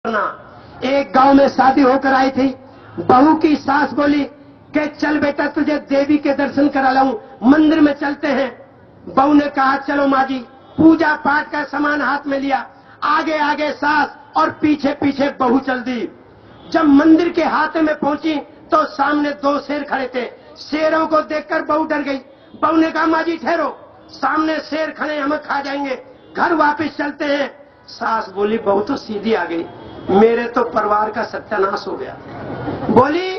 एक गांव में शादी होकर आई थी। बहू की सास बोली कि चल बेटा तुझे देवी के दर्शन करा लाऊं, मंदिर में चलते हैं। बहू ने कहा चलो माँ जी। पूजा पाठ का सामान हाथ में लिया, आगे आगे सास और पीछे पीछे बहू चल दी। जब मंदिर के हाथ में पहुंची तो सामने दो शेर खड़े थे। शेरों को देखकर बहू डर गई। बहू ने कहा माँ जी ठहरो, सामने शेर खड़े हमें खा जाएंगे, घर वापस चलते हैं। सास बोली बहू तो सीधी आ गई, मेरे तो परिवार का सत्यानाश हो गया। बोली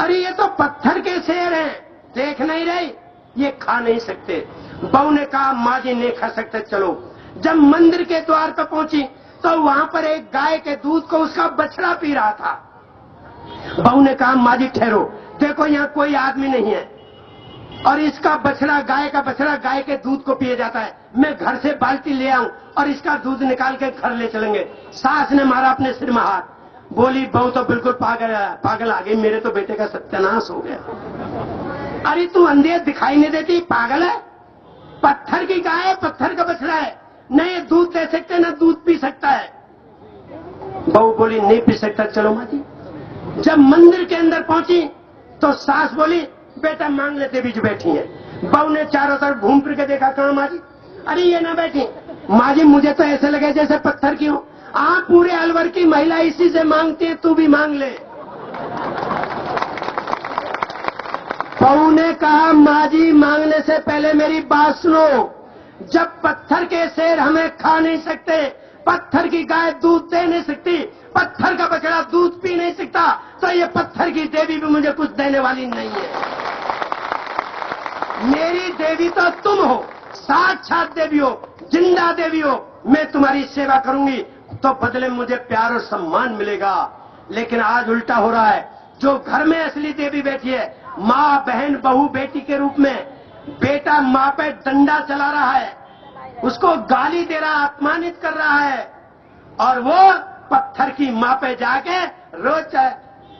अरे ये तो पत्थर के शेर हैं, देख नहीं रही, ये खा नहीं सकते। बहू ने कहा माँ जी नहीं खा सकते चलो। जब मंदिर के द्वार पर पहुंची तो वहां पर एक गाय के दूध को उसका बछड़ा पी रहा था। बहू ने कहा माँ जी ठहरो, देखो यहाँ कोई आदमी नहीं है और इसका बछड़ा, गाय का बछड़ा गाय के दूध को पिए जाता है। मैं घर से बाल्टी ले आऊं और इसका दूध निकाल के घर ले चलेंगे। सास ने मारा अपने सिर में हाथ। बोली बहू तो बिल्कुल पागल आ गई, मेरे तो बेटे का सत्यानाश हो गया। अरे तू अंधे दिखाई नहीं देती, पागल है? पत्थर की गाय है, पत्थर का बछड़ा है, न ये दूध दे सकते न दूध पी सकता है। बहू बोली नहीं पी सकता चलो माँ जी। जब मंदिर के अंदर पहुंची तो सास बोली बेटा मांग लेते बीच बैठी है। बहू ने चारों तरफ घूम फिर के देखा, कहा माँ जी अरे ये ना बैठी। माँ जी मुझे तो ऐसे लगे जैसे पत्थर की हो। आप पूरे अलवर की महिला इसी से मांगती है, तू भी मांग ले। बहू ने कहा माँ जी मांगने से पहले मेरी बात सुनो। जब पत्थर के शेर हमें खा नहीं सकते, पत्थर की गाय दूध दे नहीं सकती, पत्थर का बछड़ा दूध पी नहीं सकता, तो ये पत्थर की देवी भी मुझे कुछ देने वाली नहीं है। मेरी देवी तो तुम हो, साक्षात देवी हो, जिंदा देवी हो। मैं तुम्हारी सेवा करूंगी तो बदले में मुझे प्यार और सम्मान मिलेगा। लेकिन आज उल्टा हो रहा है। जो घर में असली देवी बैठी है, माँ बहन बहू बेटी के रूप में, बेटा माँ पे डंडा चला रहा है, उसको गाली दे रहा, अपमानित कर रहा है, और वो पत्थर की माँ पे जाके रोज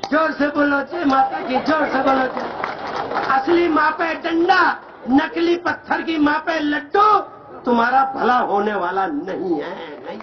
जोर से बोलो जय माता की, जोर से बोलो जय। असली माँ पे डंडा, नकली पत्थर की माँ पे लड्डू। तुम्हारा भला होने वाला नहीं है, नहीं।